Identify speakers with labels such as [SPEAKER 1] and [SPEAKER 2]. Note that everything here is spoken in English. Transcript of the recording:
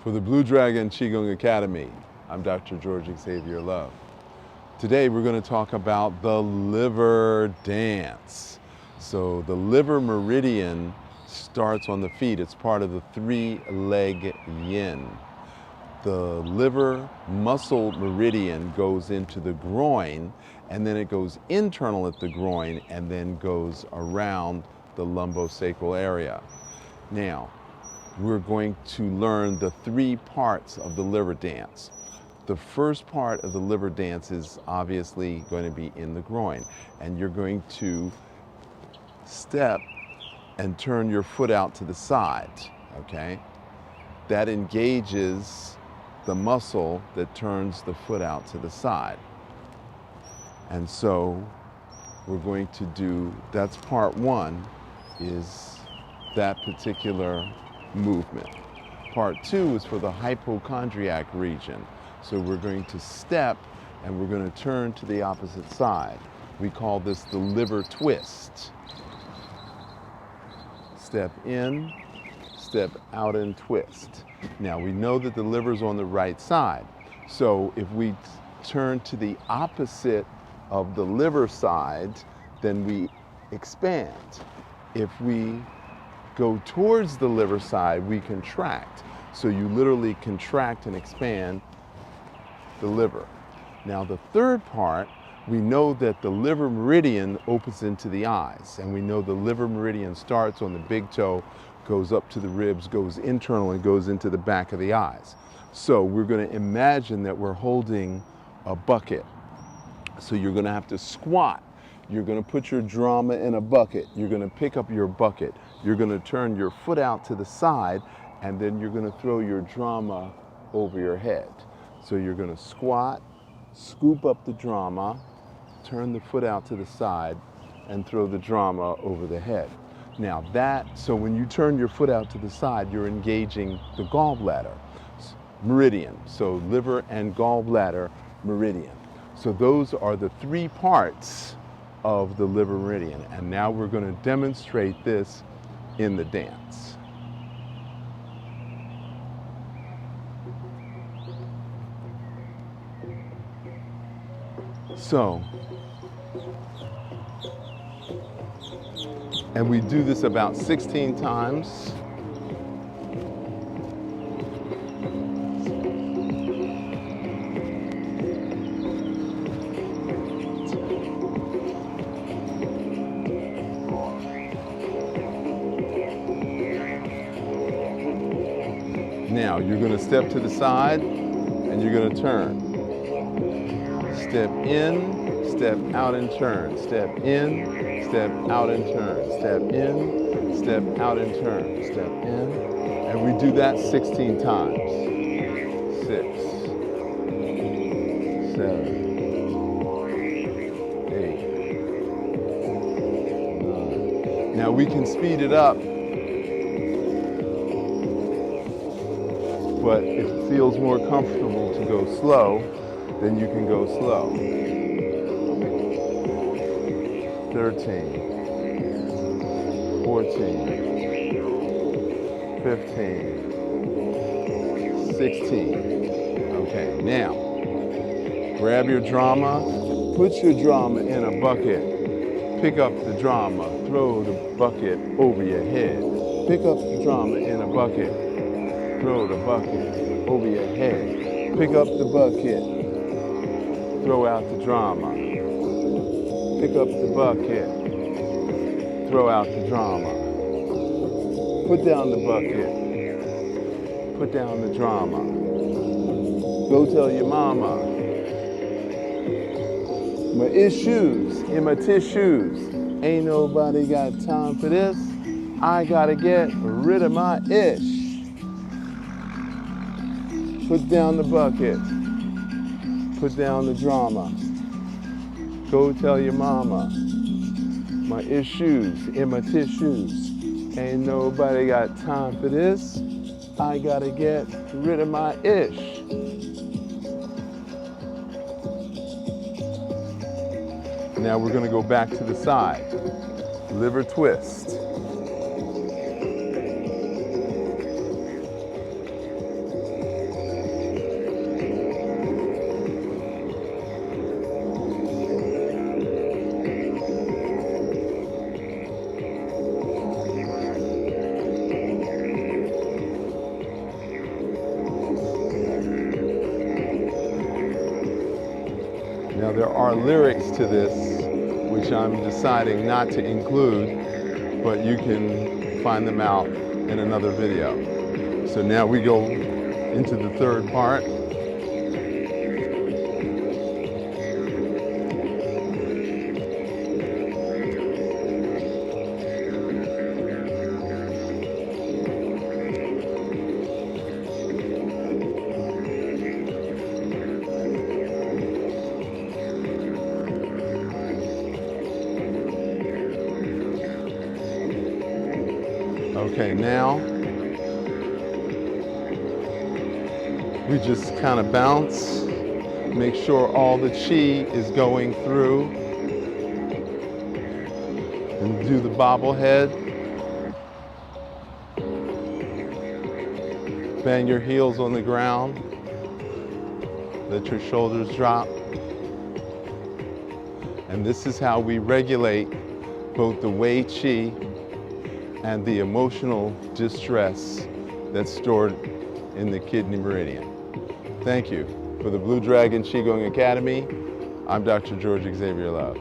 [SPEAKER 1] For the Blue Dragon Qigong Academy, I'm Dr. George Xavier Love. Today we're going to talk about the liver dance. So the liver meridian starts on the feet. It's part of the three-leg yin. The liver muscle meridian goes into the groin, and then it goes internal at the groin and then goes around the lumbosacral area. Now, we're going to learn the three parts of the liver dance. The first part of the liver dance is obviously going to be in the groin, and you're going to step and turn your foot out to the side, okay? That engages the muscle that turns the foot out to the side. And so we're going to do, that's part one, is that particular movement. Part two is for the hypochondriac region. So we're going to step and we're going to turn to the opposite side. We call this the liver twist. Step in, step out and twist. Now we know that the liver's on the right side. So if we turn to the opposite of the liver side, then we expand. If we go towards the liver side, we contract. So you literally contract and expand the liver. Now the third part, we know that the liver meridian opens into the eyes, and we know the liver meridian starts on the big toe, goes up to the ribs, goes internal, and goes into the back of the eyes. So we're going to imagine that we're holding a bucket. So you're going to have to squat. You're going to put your drama in a bucket. You're going to pick up your bucket. You're going to turn your foot out to the side, and then you're going to throw your drama over your head. So you're going to squat, scoop up the drama, turn the foot out to the side, and throw the drama over the head. Now so when you turn your foot out to the side, you're engaging the gallbladder meridian. So liver and gallbladder meridian. So those are the three parts of the liver meridian. And now we're going to demonstrate this in the dance. So, and we do this about 16 times. Now, you're going to step to the side and you're going to turn. Step in, step out and turn. Step in, step out and turn. Step in, step out and turn. Step in. And we do that 16 times. 6, 7, 8, 9. Now we can speed it up, but if it feels more comfortable to go slow, then you can go slow. 13, 14, 15, 16. Okay, now, grab your drama, put your drama in a bucket, pick up the drama, throw the bucket over your head. Pick up the drama in a bucket, throw the bucket over your head. Pick up the bucket, throw out the drama. Pick up the bucket, throw out the drama. Put down the bucket, put down the drama. Go tell your mama. My issues in my tissues. Ain't nobody got time for this. I gotta get rid of my ish. Put down the bucket. Put down the drama. Go tell your mama. My issues in my tissues. Ain't nobody got time for this. I gotta get rid of my ish. Now we're gonna go back to the side. Liver twist. There are lyrics to this, which I'm deciding not to include, but you can find them out in another video. So now we go into the third part. Okay, now we just kind of bounce, make sure all the chi is going through, and do the bobblehead. Bang your heels on the ground, let your shoulders drop. And this is how we regulate both the Wei Qi and the emotional distress that's stored in the kidney meridian. Thank you. For the Blue Dragon Qigong Academy, I'm Dr. George Xavier Love.